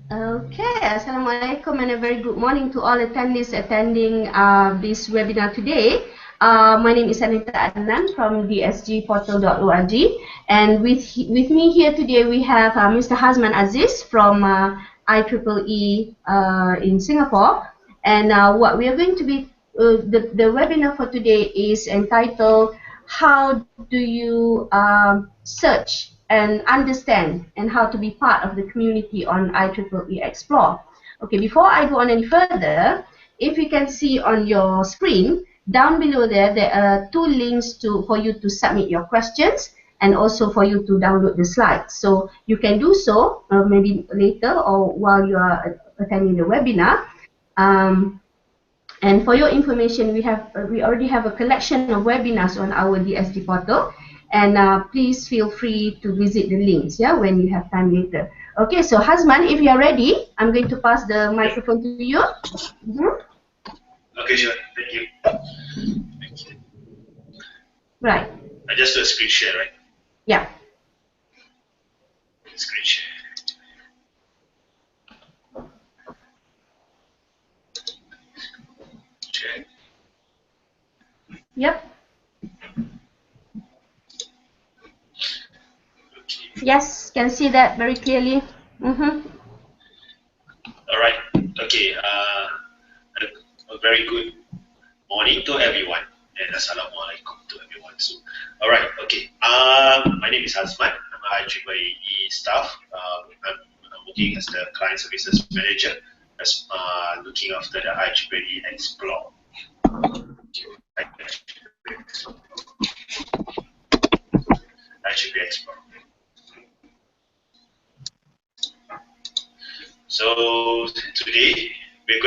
Okay, Assalamualaikum and a very good morning to all attendees attending this webinar today. My name is Anita Adnan from dsgportal.org, and with me here today we have Mr. Hazman Aziz from IEEE in Singapore. And what we are going to be, the webinar for today is entitled, How do you search and understand and how to be part of the community on IEEE Xplore. Okay, before I go on any further, if you can see on your screen, down below there are two links for you to submit your questions and also for you to download the slides. So you can do so maybe later or while you are attending the webinar. And for your information, we already have a collection of webinars on our DSG portal, and please feel free to visit the links, yeah, when you have time later. Okay, so Hazman, if you are ready, I'm going to pass the microphone to you. Okay, sure. Thank you. Thank you. Right. I just do a screen share, right? Yeah. Screen share. Check. Yep. Okay. Yes, can see that very clearly. All right. Okay. A very good morning to everyone, and assalamualaikum to everyone. So, all right. Okay. My name is Hazman. I'm a IEEE staff. I'm working as the client services manager, as looking after the IEEE Xplore. IEEE Xplore. So today I'm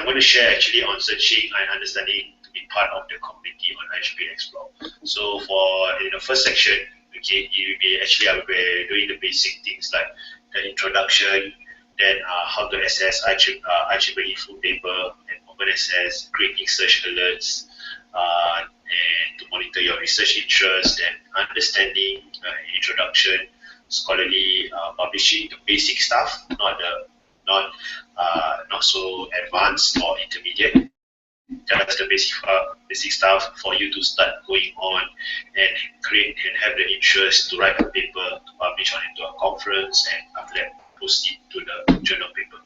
going to share actually on searching and understanding to be part of the community on IEEE Xplore. So for the first section, okay, I'll be doing the basic things like the introduction, then how to access IEEE full paper and open access, creating search alerts, and to monitor your research interest, and understanding introduction, scholarly publishing, the basic stuff, not so advanced or intermediate. That's the basic stuff for you to start going on and create and have the interest to write a paper, to publish on into a conference, and after that proceed to the journal paper.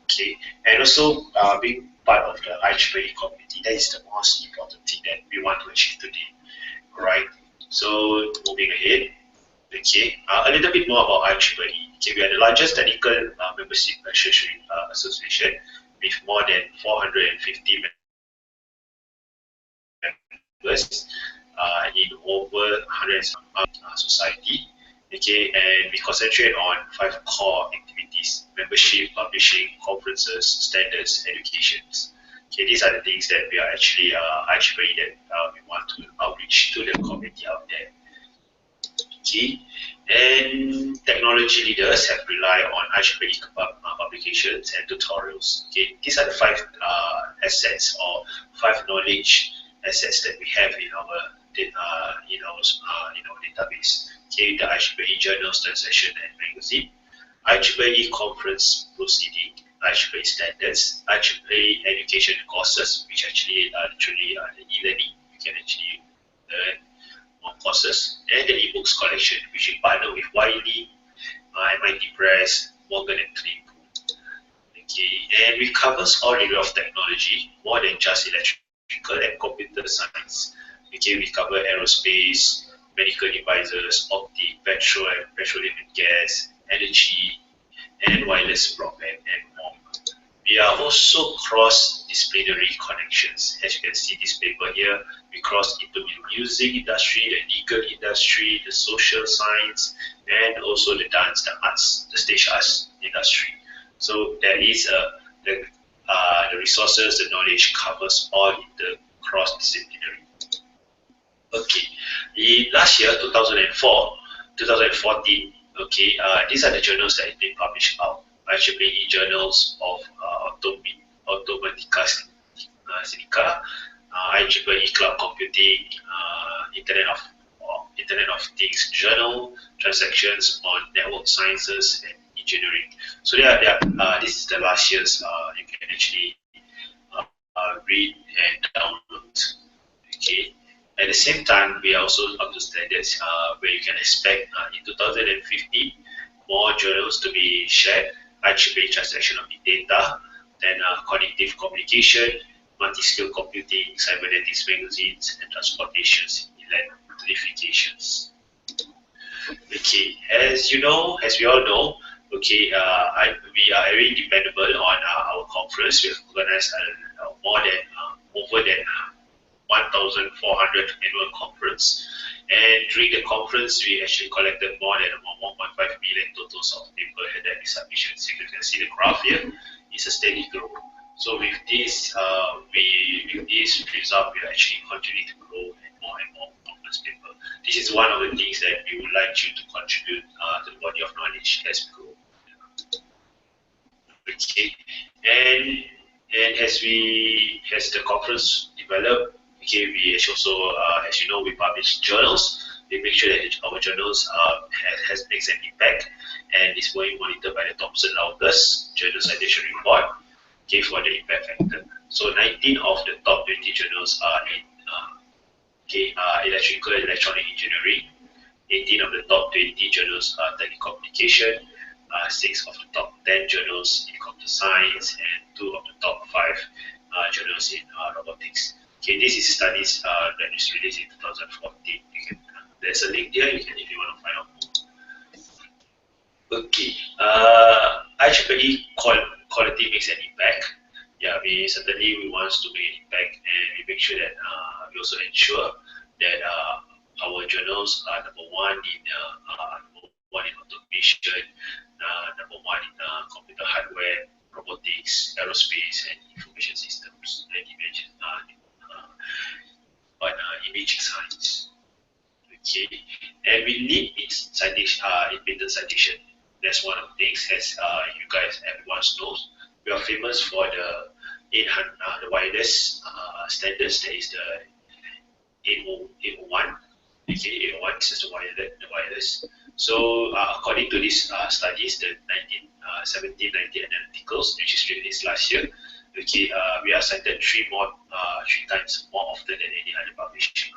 Okay, and also being part of the IEEE community, that is the most important thing that we want to achieve today. Alright, so moving ahead. Okay, a little bit more about IEEE. Okay, we are the largest technical membership association with more than 450 members in over 100 society. Okay, and we concentrate on 5 core activities: membership, publishing, conferences, standards, educations. Okay, these are the things that we are actually IEEE that we want to outreach to the community out there. Okay, and technology leaders have relied on IEEE publications and tutorials. Okay, these are the 5 assets or 5 knowledge assets that we have in our database. Okay, the IEEE journals, transaction, and magazine, IEEE conference proceeding, IEEE standards, IEEE education courses, which actually are literally the e-learning. You can actually learn more courses, and the ebooks collection, which we partner with Wiley, MIT Press, Morgan and Claypool. Okay, and we covers all area of technology, more than just electrical and computer science. Okay, we cover aerospace, medical devices, optic, petroleum and gas, energy, and wireless broadband, and more. We are also cross-disciplinary connections. As you can see this paper here, we cross into the music industry, the legal industry, the social science, and also the dance, the arts, the stage arts industry. So there is the resources, the knowledge covers all in the cross-disciplinary. Okay, in last year, 2014, okay, these are the journals that have been published out. IEEE journals of Automatica Sinica, IEEE Cloud Computing, Internet of Things Journal, Transactions on Network Sciences and engineering. So this is the last year's. You can actually read and download. Okay. At the same time, we are also up to standards where you can expect in 2015 more journals to be shared, IEEE transaction of the data, then cognitive communication, multi-skill computing, cybernetics magazines, and transportations, electrifications. Okay, as you know, as we all know, okay, we are very dependable on our conference. We have organized over than 1,400 annual conference, and during the conference, we actually collected more than 1.5 million totals of paper headed submissions. You can see the graph here; it's a steady growth. So with this result, we are actually continuing to grow and more conference paper. This is one of the things that we would like you to contribute to the body of knowledge as we grow. Okay, and as the conference develop, okay, we also as you know, we publish journals. We make sure that our journals makes an impact and is being monitored by the Thomson Reuters Journal Citation Report. Okay, for the impact factor. So 19 of the top 20 journals are in electrical and electronic engineering. 18 of the top 20 journals are telecommunication. 6 of the top 10 journals in computer science, and 2 of the top 5 journals in robotics. Okay, this is studies that is released in 2014. There's a link there. You can, if you want to find out more. Okay, IEEE quality makes an impact. Yeah, we want to make an impact, and we make sure that we also ensure that our journals are number one in automation, number one in computer hardware, robotics, aerospace, and information systems, and imaging science. Okay, and we need its citation, patent citation. That's one of the things, as you guys, everyone knows. We are famous for the 800, the wireless standards. That is the 801. Okay, 801 is the wireless. So according to these studies, the 17, 19 analyticals, which is released last year, okay, we are cited three times more often than any other publisher.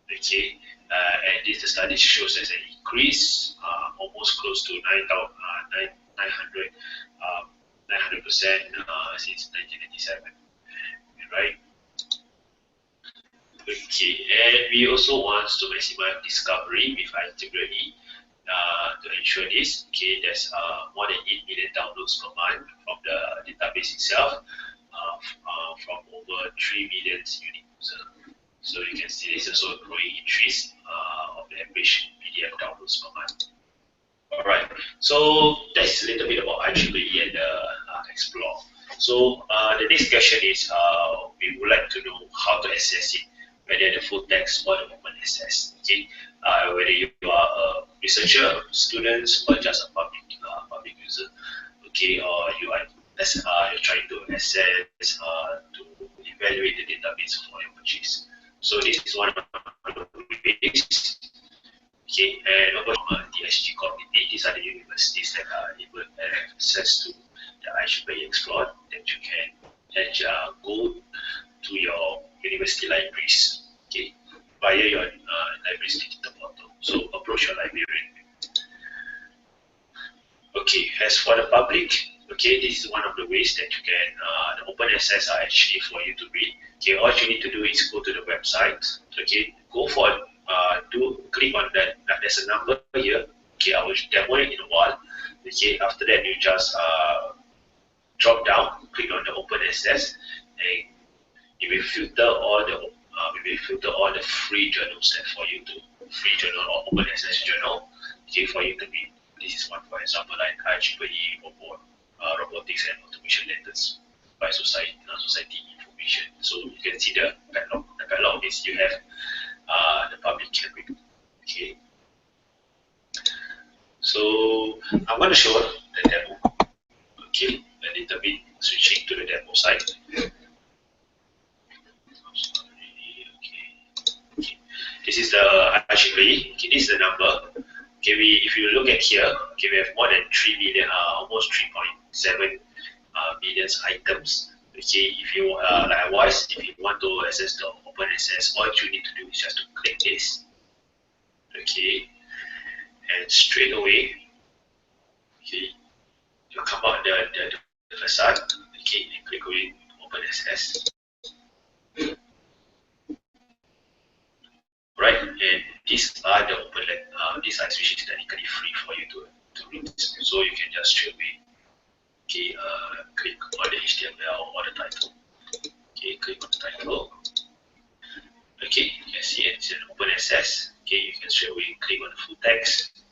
Okay, and this the study shows there's an increase, almost close to 900% since 1997, right? Okay, and we also want to maximize discovery with IEEE to ensure this. Okay, there's more than 8 million downloads per month from the database itself, from over 3 million unique users. So you can see there's also a growing interest of the average PDF downloads per month. Alright, so that's a little bit about IEEE and Xplore. So the next question is, we would like to know how to access it, whether the full text or the open access. Okay, whether you are a researcher, students, or just a public user. Okay, or you're trying to access to evaluate the database for your purchase. So this is one of the ways. Okay, and over from DSG community, these are the universities that are able to have access to the IEEE Xplore that you can go to your university libraries, okay, via your library's digital portal. So approach your librarian. Okay, as for the public, okay, this is one of the ways that you can, the open access are actually for you to read. Okay, all you need to do is go to the website. Okay, go for click on that. There's a number here. Okay, I will demo it in a while. Okay, after that you just drop down, click on the open access, and it will filter all the free journals that for you to free journal or open access journal. Okay, for you to read. This is one, for example, like IEEE robotics and automation letters by society information. So you can see the backlog. The backlog is you have the public can read. Okay. So I'm going to show the demo. Okay, a little bit switching to the demo side. Okay. This is the IEEE. Okay, this is the number. Okay, if you look at here, okay, we have more than 3 million, almost 3.7 million items. Okay, if you likewise, if you want to access the open access, all you need to do is just to click this. Okay, and straight away, okay, you come out the facade. Okay, and click away open access. Right, and these are the open these are which is technically free for you to read. So you can just straight away, okay, click on the HTML or the title. Okay, click on the title. Okay, you can see it's an open access. Okay, you can straight away click on the full text.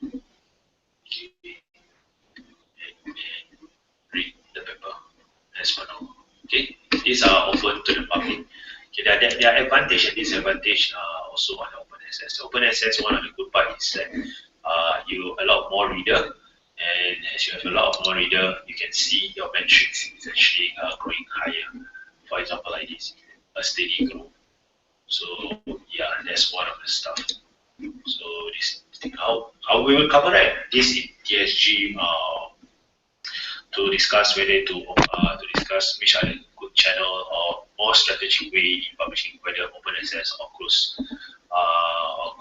Okay, and read the paper as for now. Okay, these are open to the public. Okay, there are advantage and disadvantage also on the open access. The open access, one of the good part is that you allow more reader, and as you have a lot more reader, you can see your metrics is actually growing higher. For example, like this, a steady growth. So yeah, that's one of the stuff. So this thing, how we will cover this in DSG to discuss whether to discuss which are the good channel or more strategic way in publishing, whether open access or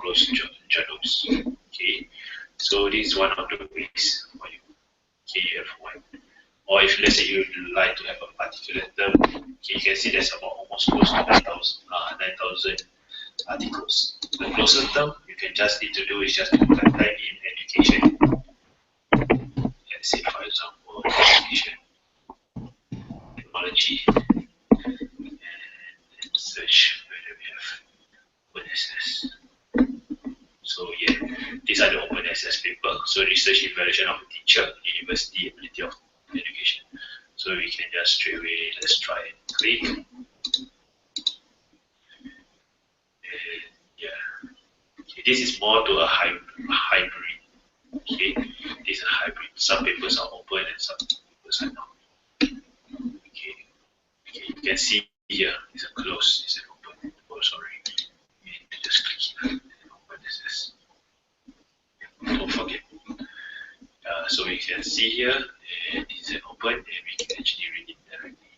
closed journals. Okay, so this is one of the ways for you. Okay, you have one. Or if let's say you would like to have a particular term, okay, you can see there's about almost close to 9,000 articles. The closer term, you can just need to do is just to type in education. Let's say, for example, education, technology, and search whether we have open access. So yeah, these are the open access paper. So research evaluation of a teacher, university, ability of education. So we can just straight away, let's try and click. And yeah, okay, this is more to a hybrid. Okay, this is a hybrid. Some papers are open and some papers are not. Okay, you can see here it's a close, it's an open. Oh, sorry, you need to just click here. Open access. Don't forget. So we can see here, it's an open, and we can actually read it directly.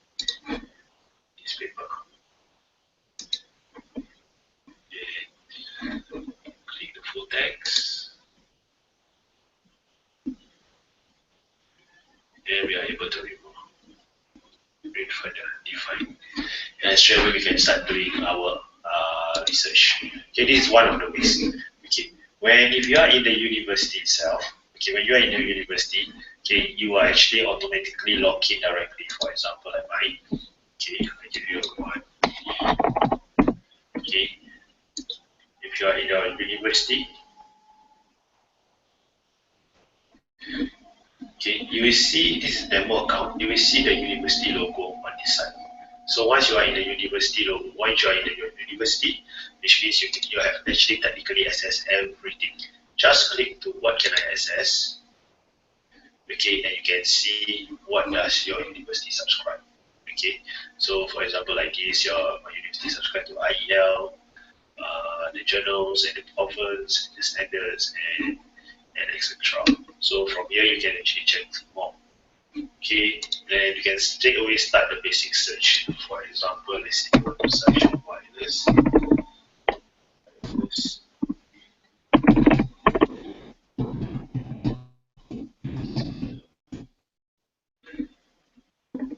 This paper. And click the full text. And we are able to read further, define. And straight away we can start doing our research. Okay, this is one of the ways. Okay, if you are in the university itself, okay, when you are in the university, okay, you are actually automatically logged in directly. For example, like mine. Okay, I give you a one. Okay, if you are in your university, okay, you will see this demo account. You will see the university logo on this side. So once you are in the university logo, once you are in the university, which means you have actually technically accessed everything. Just click to what can I access. Okay, and you can see what does your university subscribe. Okay, so for example, like this, your university subscribe to IEL, the journals and the province, the standards, and etc. So from here you can actually check more. Okay, then you can straight away start the basic search. For example, let's say you want to search for wireless.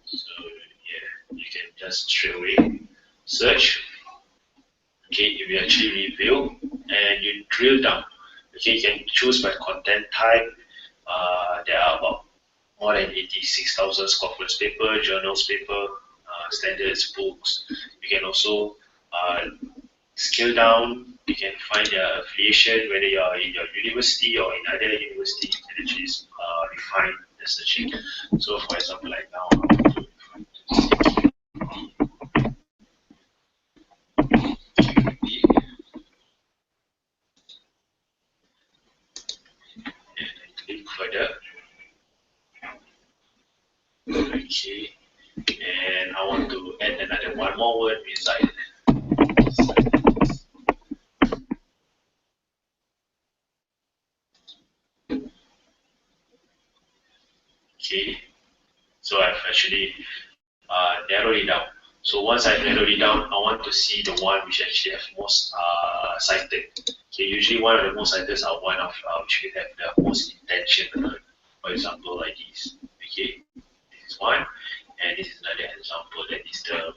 So yeah, you can just straight away search. Okay, if you actually review and you drill down, okay, you can choose by content type. There are about more than 86,000 conference paper, journals paper, standards, books. You can also scale down. You can find the affiliation, whether you are in your university or in other university. You can actually refine the searching. So, for example, like now, I'm going to refine and I click further. Okay, and I want to add another one more word beside it. Okay, so I've actually narrowed it down. So once I've narrowed it down, I want to see the one which actually have most cited. Okay, usually one of the most cited are one of which will have the most intention. For example, like this. Okay, this is one, and this is another example that is the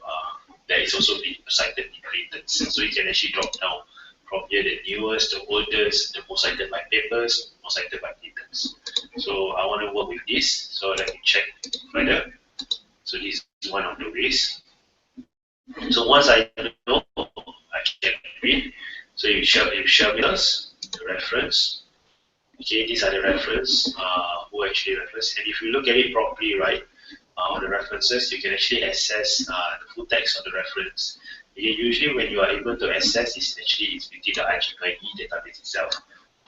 that is also being cited in patents. So you can actually drop down from here the newest, the oldest, the most cited by papers, most cited by patents. So I want to work with this. So let me check further. So this is one of the ways. So once I know, I can read. So you share with us the reference. Okay, these are the reference who actually reference. And if you look at it properly, right, on the references, you can actually access the full text of the reference. Okay, usually when you are able to access, it's within the IEEE database itself.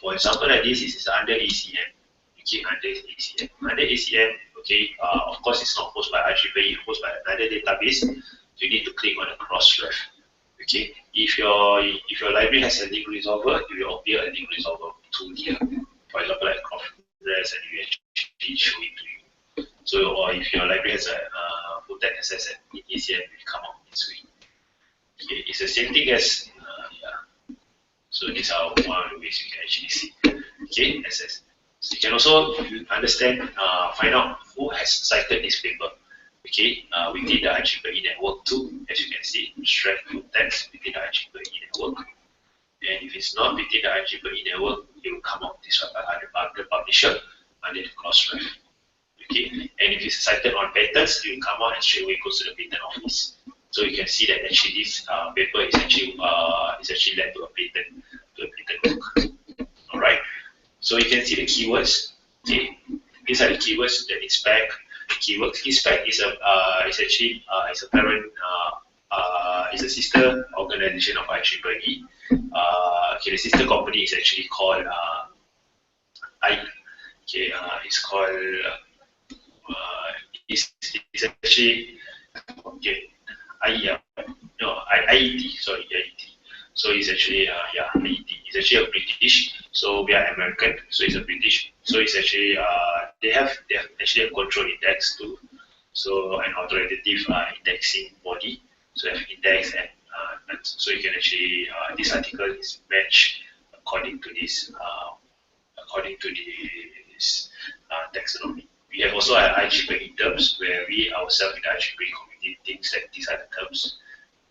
For example, like this is under ACM. Okay, under ACM. Under ACM, okay, of course it's not hosted by IEEE, it's hosted by another database. You need to click on the cross-ref. Okay, if your library has a link resolver, it will appear a link resolver tool here. For example, like cross-ref, and we actually show it to you. So, or if your library has a full text access and ACM, it will come out this way. Okay, it's the same thing as yeah. So these are one of the ways you can actually see. Okay, access. So you can also understand, find out who has cited this paper. Okay, within the IEEE network too, as you can see, shred full text within the IEEE network. And if it's not within the IEEE network, it will come out this one under publisher under the cross-ref. Okay, and if it's cited on patents, it will come out and straight away goes to the patent office. So you can see that actually this paper is actually led to a patent work. All right. So you can see the keywords. Okay, these are the keywords. The ISPAC keywords. ISPAC is a parent. Is a sister organization of IEEE. Okay, the sister company is actually called it's called it's actually okay. IET, sorry, IET. So it's actually, IET. It's actually a British, so we are American, so it's a British. So it's actually, they have actually a control index too. So an authoritative indexing body. So they have index and so you can actually, this article is matched according to this, taxonomy. We have also an IEEE terms where we ourselves in the IEEE community think that these are the terms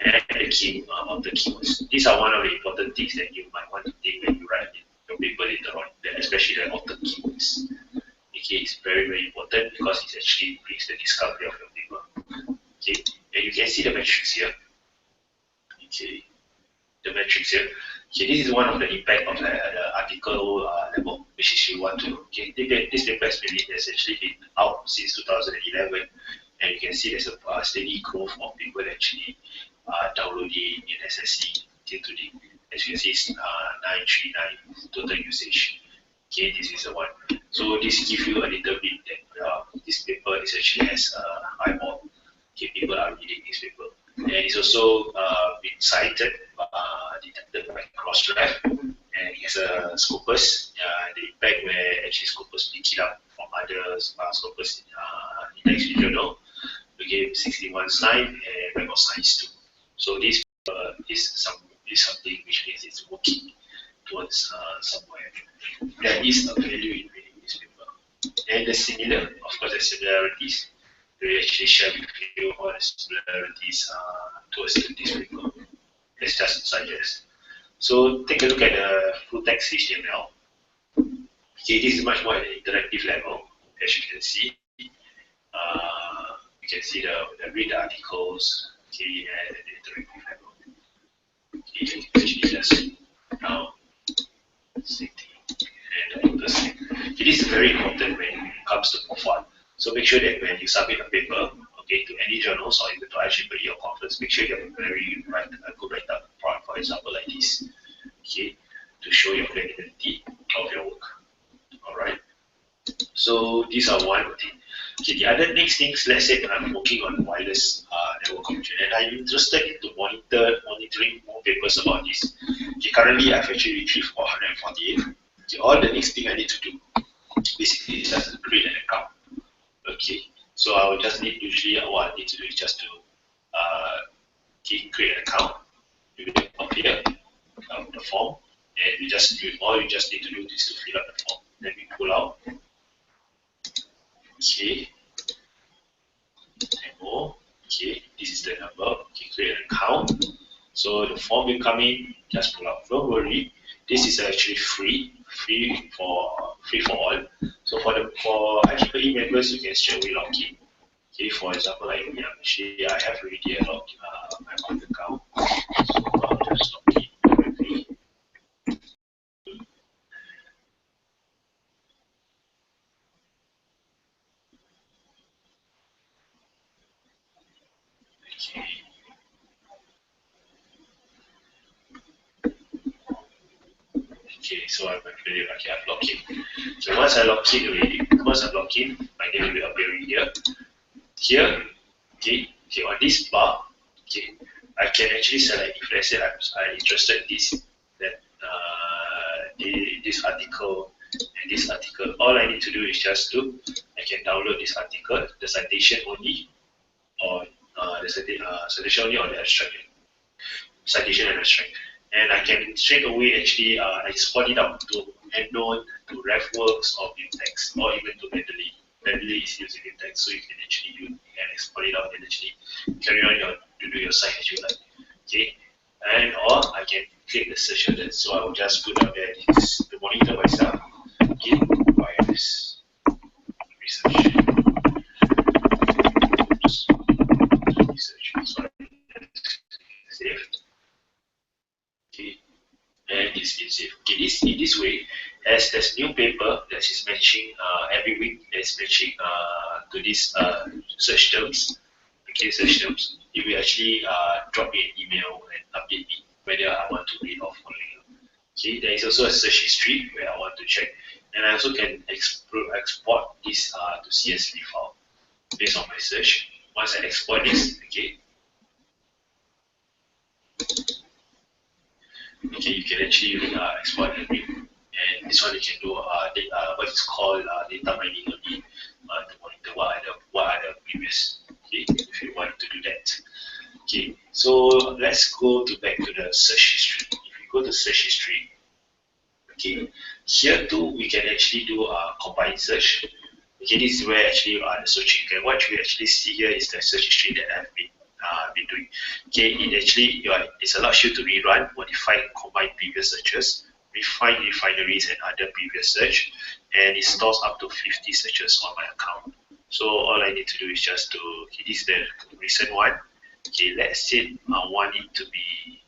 and the key of the keywords. These are one of the important things that you might want to think when you write your paper later on, especially the author keywords. Okay, it's very, very important because it actually brings the discovery of your paper. Okay, and you can see the metrics here. Okay, the metrics here. Okay, this is one of the impact of the article level, which is you want to. Okay, this paper has actually been out since 2011, and you can see there's a steady growth of people actually downloading in SSC till today. As you can see, it's 939 total usage. Okay, this is the one. So this gives you a little bit that this paper is actually has eyeball. Okay, people are reading this paper. And it's also been cited, detected by cross-ref, and it has a scopus, the impact where actually scopus pick it up from other scopus index journal. We gave 61 sign and record science too. So this is something which means it's working towards somewhere. There is a value in reading this paper. And the similar, of course, the similarities. We actually share with you all the similarities towards this paper. Let's just suggest. So take a look at the full text HTML. Okay, this is much more at an interactive level, as you can see. You can see the read the articles, okay, at the interactive level. Okay, you can actually just now city and the same. Okay, this is very important when it comes to profile. So make sure that when you submit a paper, okay, to any journals or even to IEEE or conference, make sure you have a good write-up, for example, like this, okay, to show your credibility of your work. All right. So these are one thing. Okay, the other next things, let's say I'm working on wireless network communication, and I'm interested into monitoring more papers about this. Okay, currently I've actually retrieved 448. Okay, all the next thing I need to do basically is just create an account. Okay, so I will just need, usually what I need to do is just to create an account. You will up here, the form, and all you just need to do is to fill out the form. Let me pull out. Okay, and more. Okay, this is the number. Okay, create an account. So the form will come in, just pull out. Don't worry, this is actually free for all. So for HPE members, you can straight away log in. Okay, for example, like me, actually I have already logged my bank account. So I'll just log in directly. Okay. Okay, so I'm actually okay, I've logged in. So once I log in already, my name will be appearing here. Here, okay, on this bar, okay, I can actually select, if let's say I'm interested in this article and this article. All I need to do is just I can download this article, the citation only, or the citation only, or the abstract, citation and abstract. And I can straight away actually export it out to EndNote, to RefWorks, or Vimtext, or even to Mendeley. Mendeley is using Vimtext, so you can actually export it out and actually carry on to do your site as you like. Okay, and or I can click the search button. So I will just put up there the monitor myself. Okay, virus research. So save. Okay, and it's been saved. Okay, in this way, as there's new paper that is matching every week, that's matching to these search terms. Okay, search terms. It will actually drop me an email and update me whether I want to read or following up. Okay, there is also a search history where I want to check, and I also can export this to CSV file based on my search. Once I export this, okay, you can actually export and read. And this one you can do what is called data mining only to monitor what are the previous. Okay, if you want to do that. Okay, so let's go back to the search history. If you go to search history, okay, here too we can actually do a combined search. Okay, this is where actually the searching. Okay, what we actually see here is the search history that I've been doing. Okay, it allows you to rerun, modify, combine previous searches, refine refineries and other previous search, and it stores up to 50 searches on my account. So all I need to do is just to, okay, this is the recent one. Okay, let's say I want it to be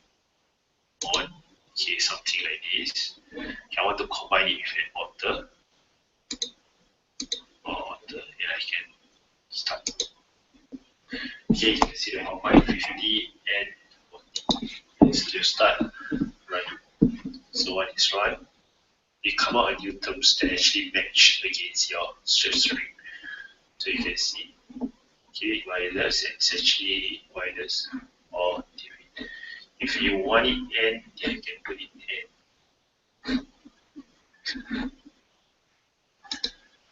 on, okay, something like this. Okay, I want to combine it with an author, and I can start. Okay, you can see the combine 50 and 40. So just start run. So when it's run, it come out a new terms that actually match against your search string. So you can see, okay, wireless, it's actually wireless or TV. If you want it in, then you can put it in.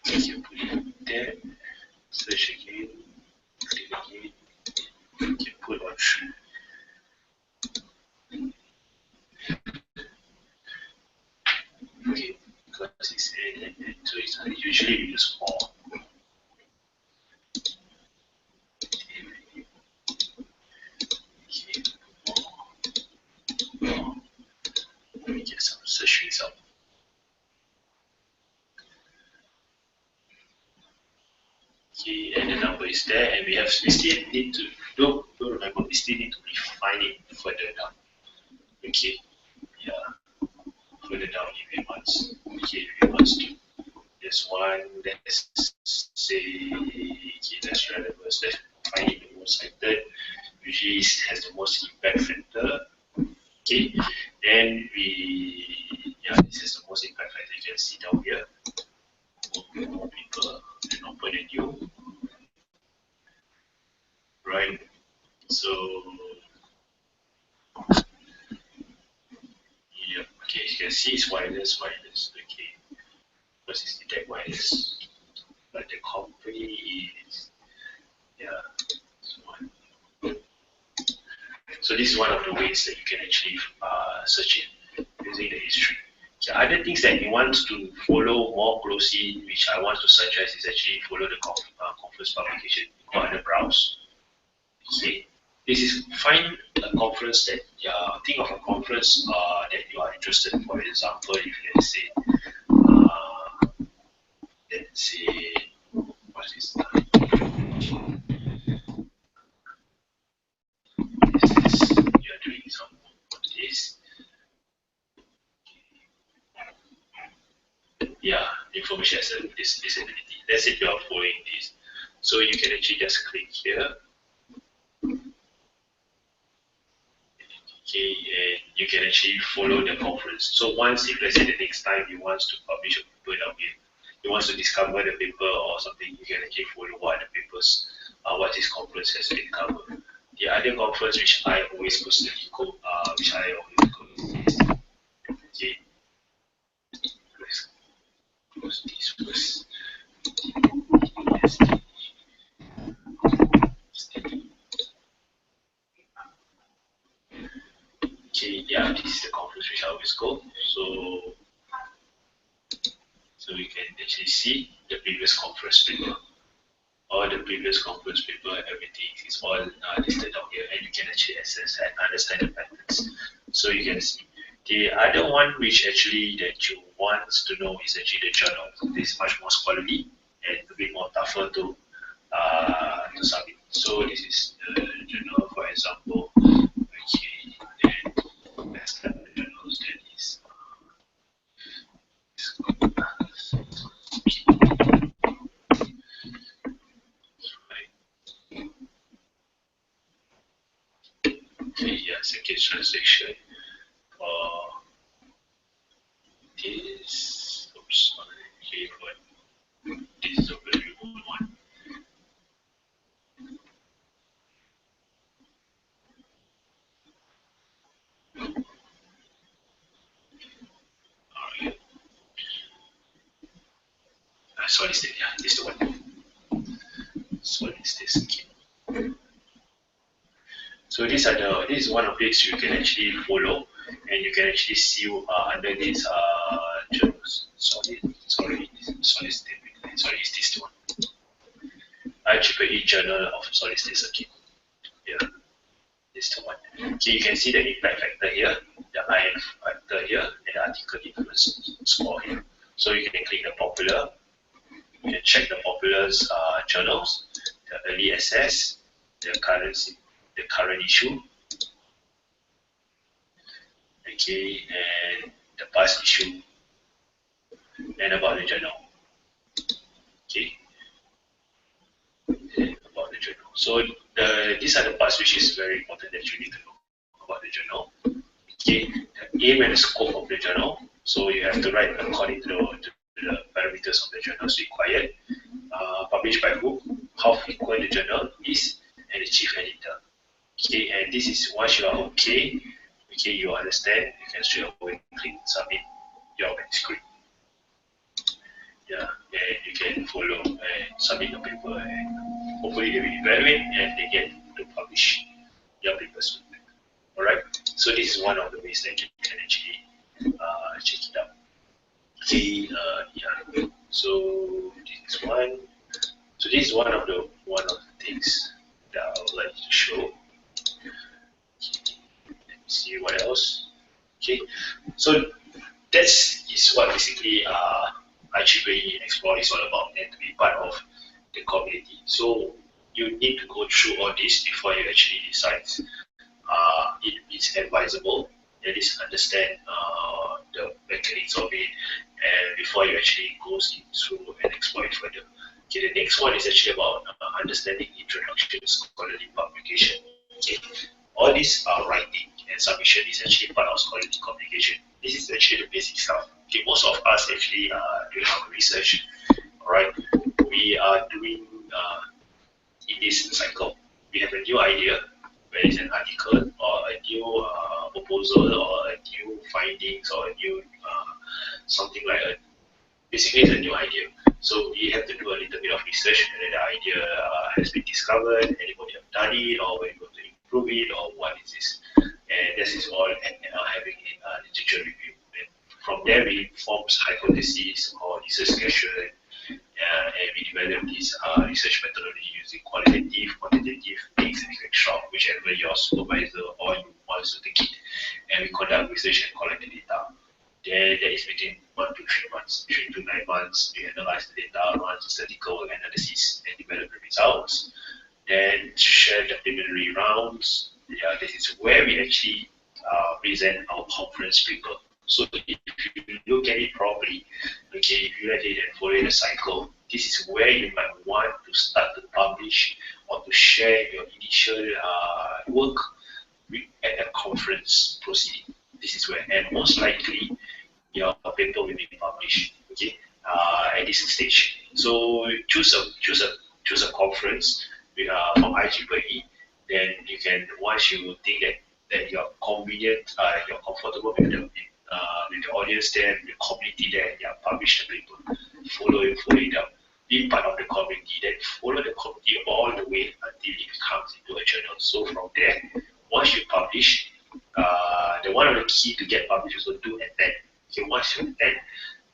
You can put it there, search again, click again, you can put on true. Okay, because it's in, so it's usually we use 4. Let me get some search result. Okay, and the number is there, and we still need to don't remember, we still need to refine it further down. Okay, yeah, further down if it wants. Okay, if it wants to. There's one, let's say, okay, that's relevant. Let's find it the most cited. Usually it has the most impact factor. Okay, then this is the most impact factor. You can see down here. More people and open a new. Right. So yeah, okay, you can see it's wireless. Okay, because it's detect wireless. but the company is, yeah. So this is one of the ways that you can actually search it using the history. The other things that you want to follow more closely, which I want to suggest, is actually follow the conference publication. Go under browse. Okay. This is find a conference that think of a conference that you are interested in. For example, if let's say what is that? You're doing some of this. Yeah, information disability. Let's say you are following this. So you can actually just click here. Okay, and you can actually follow the conference. So once, if let's say the next time you want to publish a paper down here, you want to discover the paper or something, you can actually follow what the papers, what this conference has been covered. The other conference which I always personally go, is, okay, let's close this first. Okay, yeah, this is the conference which I always go. So we can actually see the previous conference paper. All the previous conference paper, everything is all listed down here, and you can actually access and understand the patterns. So you can see. The other one which actually that you want to know is actually the journal. This is much more scholarly and a bit more tougher to submit. So this is the journal, for example. Okay, then let's start the journals. That is. Okay, yeah, second transaction for this. Oops, sorry. Okay, but this is a very old one. Alright. Sorry, yeah, this is the one. Sorry, this. Okay. So this is one of these you can actually follow, and you can actually see under this journals. Sorry, it's this one. IEEE Journal of Solid State Circuit. Yeah, this is the one. So you can see the impact factor here, the IF factor here, and the article influence score here. So you can click the popular. You can check the popular journals, the early access, the current issue, okay, and the past issue, and about the journal, okay, and about the journal. So these are the parts which is very important that you need to know about the journal. Okay, the aim and the scope of the journal. So you have to write according to the parameters of the journals required. Published by who, how frequent the journal is, and the chief editor. Okay, and this is once you are okay, you understand, you can straight away click submit your manuscript. Yeah, and you can follow and submit your paper, and hopefully they will evaluate and they get to publish your papers. Alright, so this is one of the ways that you can actually check it out. Okay, yeah. So this is one. So this is one of the things that I would like to show. Okay, let me see what else. Okay, so that is what basically IEEE Xplore is all about, and to be part of the community. So you need to go through all this before you actually decide it is advisable, at least understand the mechanics of it, and before you actually goes into and explore it further. Okay, the next one is actually about understanding introduction to scholarly publication. Okay, all these are writing and submission is actually part of scholarly communication. This is actually the basic stuff. Okay, most of us actually doing our research. Alright, we are doing in this cycle. We have a new idea, whether it's an article or a new proposal or a new findings or a new something like a basically it's a new idea. So we have to do a little bit research, whether the idea has been discovered, anybody have done it, or whether you want to improve it, or what is this. And this is all having a literature review. And from there, we form hypotheses or research question, and we develop this research methodology using qualitative, quantitative, mixed, etc., whichever your supervisor or you want to take it. And we conduct research and collect the data. Then that is within 1 to 3 months, 3 to 9 months, we analyze the data, run statistical analysis, and develop the results. Then share the preliminary rounds. Yeah, this is where we actually present our conference paper. So if you look at it properly, okay, if you actually then follow the cycle, this is where you might want to start to publish or to share your initial work at a conference proceeding. This is where, and most likely, your paper will be published. Okay, at this stage. So choose a conference from IEEE. Then you can, once you think that you're convenient, you're comfortable with the audience there, the community there, yeah, publish the paper, follow it up, be part of the community, then follow the community all the way until it comes into a journal. So from there, once you publish, the one of the key to get published is to do attend. Okay, once you attend,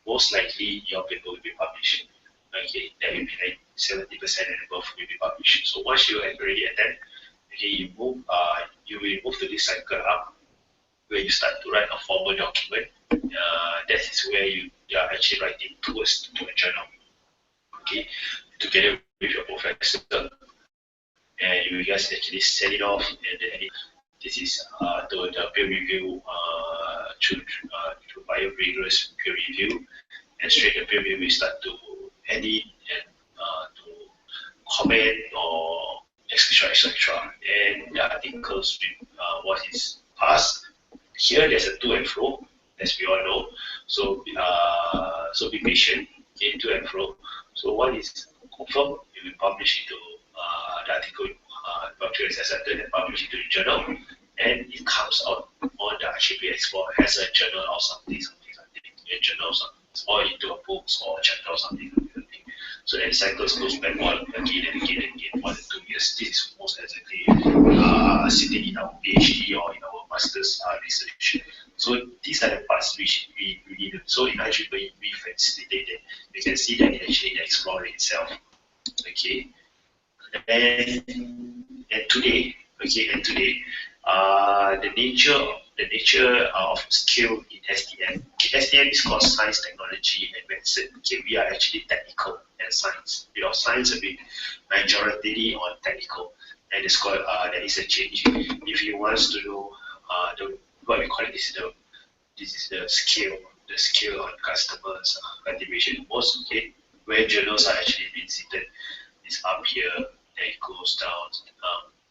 most likely your paper will be published. Okay, that will be like 70% and above will be published. So once you already attend, okay, you will move to this cycle up where you start to write a formal document. That is where you are actually writing towards to a journal. Okay, together with your professor, and you guys actually send it off, and then this is the peer review through by a rigorous peer review, and straight the peer review we start to edit and to comment or etc. And the articles with what is passed. Here there's a to and fro, as we all know. So so be patient, okay, to and fro. So what is confirmed, you will publish into the article, is accepted and published into the journal, and it comes out on the IEEE Xplore as a journal or something, a journal or something, or into a books or a chapter or something. So then cycles goes back on again and again and again for the 2 years. This is most exactly sitting in our PhD or in our master's research. So these are the parts which we really do. So in IEEE we facilitated. You can see that actually the Xplore itself. Okay. And today, the nature of skill in STM. STM is called Science, Technology, and Medicine. Okay, we are actually technical and science. Science a bit majority on technical, and it's called there is a change. If you want to know what we call it, this is the skill on customers cultivation. Most where journals are actually being seated is up here. Then it goes down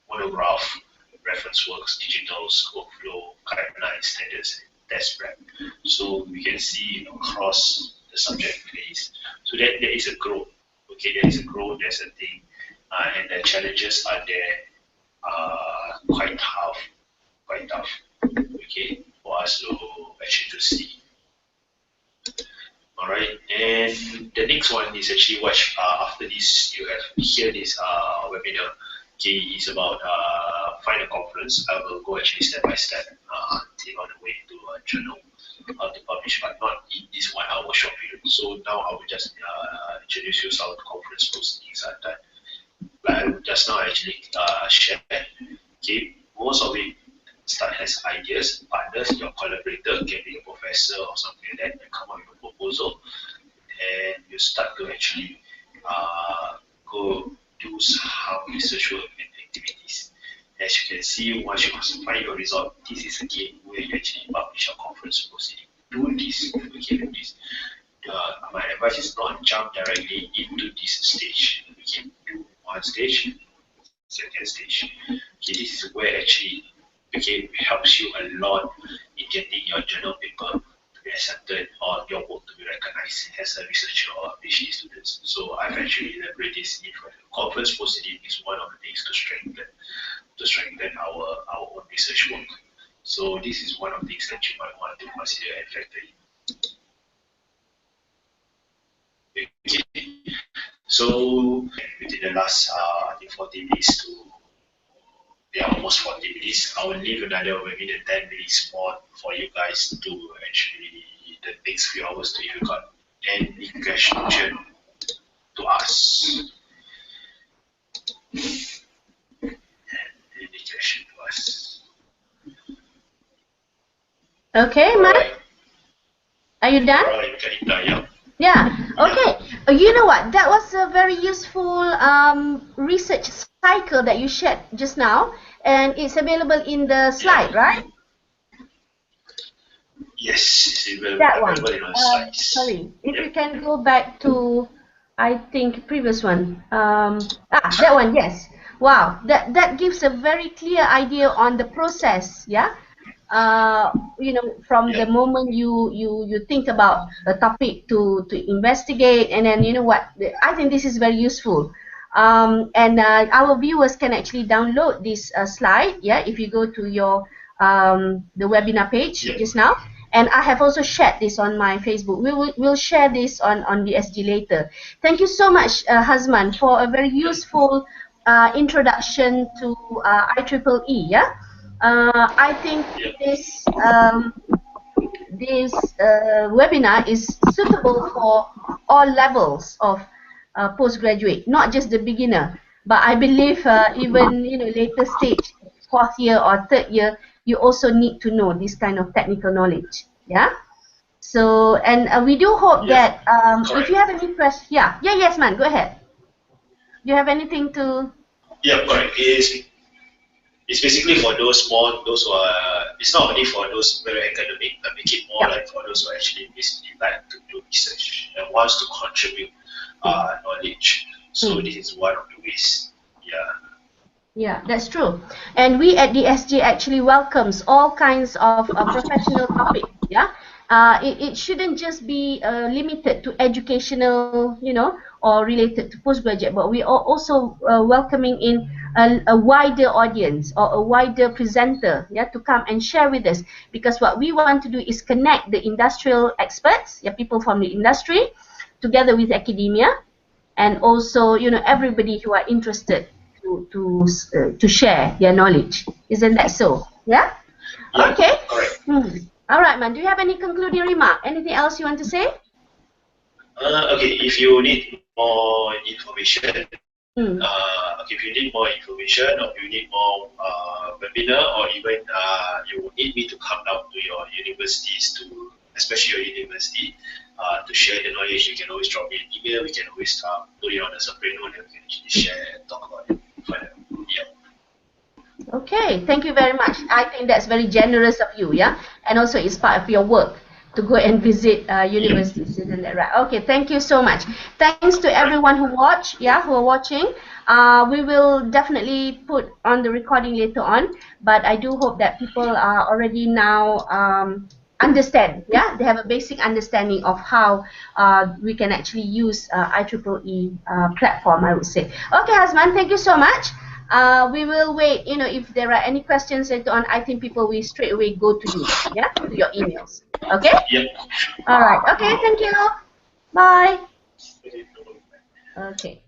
monograph, reference works, digitals, workflow, guidelines, standards, test prep. So we can see across the subject phase. So there is a growth. Okay, there is a growth, there's a thing, and the challenges are there, quite tough. Okay, for us to actually to see. Alright, and the next one is actually what after this you have here this webinar. Okay, is about find a conference. I will go actually step by step until on the way to a journal how to publish, but not in this 1 hour short period. So now I will just introduce you how the conference proceedings are done. But I will just now actually share. Okay, most of it start as ideas, partners, your collaborator can be a professor or something like that, and come up with a proposal, and you start to actually go do some research work and activities. As you can see, once you find your result, this is again where you actually publish a conference proceeding. Do this, okay, do this. My advice is not jump directly into this stage. We can do one stage, second stage. Okay, this is where actually helps you a lot in getting your journal paper to be accepted or your work to be recognized as a researcher or a PhD student. So I've actually elaborated this in the conference proceeding is one of the things to strengthen our own research work. So this is one of the things that you might want to consider and factor in. Okay. So within the last I think 40 minutes to almost 40 minutes, I will leave another maybe 10 minutes more for you guys to actually the next few hours to you got any question to ask. Any question to ask? Okay, man. Right. Are you done? Right, yeah. Yeah. Okay. You know what? That was a very useful research cycle that you shared just now, and it's available in the slide, right? Yes, it's available, That one. available in our slides. Sorry, if you can go back to, I think, previous one. That one. Yes. Wow. That gives a very clear idea on the process. Yeah. You know, from the moment you think about a topic to investigate, and then you know what, I think this is very useful, and our viewers can actually download this slide, yeah, if you go to your the webinar page just now, and I have also shared this on my Facebook. We'll share this on DSG later. Thank you so much, Hazman, for a very useful introduction to IEEE. Yeah. I think this webinar is suitable for all levels of postgraduate, not just the beginner, but I believe even later stage, fourth year or third year, you also need to know this kind of technical knowledge. Yeah. So, and we do hope that if you have any questions, yes, man, go ahead. Do you have anything to? Yeah, correct. It's basically for those who are, it's not only for those very academic, but make it more like for those who actually basically like to do research and wants to contribute knowledge. So this is one of the ways. Yeah, that's true. And we at DSG actually welcomes all kinds of professional topics. Yeah, it shouldn't just be limited to educational, or related to postgraduate, but we are also welcoming in a wider audience or a wider presenter, yeah, to come and share with us. Because what we want to do is connect the industrial experts, yeah, people from the industry, together with academia, and also everybody who are interested to share their knowledge. Isn't that so? Yeah. Okay. All right, man. Do you have any concluding remark? Anything else you want to say? Okay. If you need more information, if you need more information, or you need more webinar, or even you need me to come down to your universities, especially your university, to share the knowledge, you can always drop me an email. We can always put it on a separate note, and we can actually share and talk about it further. Yeah. Okay, thank you very much. I think that's very generous of you, yeah, and also it's part of your work to go and visit universities, isn't that right? Okay, thank you so much. Thanks to everyone who who are watching. We will definitely put on the recording later on, but I do hope that people are already now understand, yeah, they have a basic understanding of how we can actually use IEEE platform, I would say. Okay, Hazman, thank you so much. We will wait, if there are any questions later on. I think people will straight away go to you, yeah, to your emails. Okay? Yep. All right. Okay, thank you. Bye. Okay.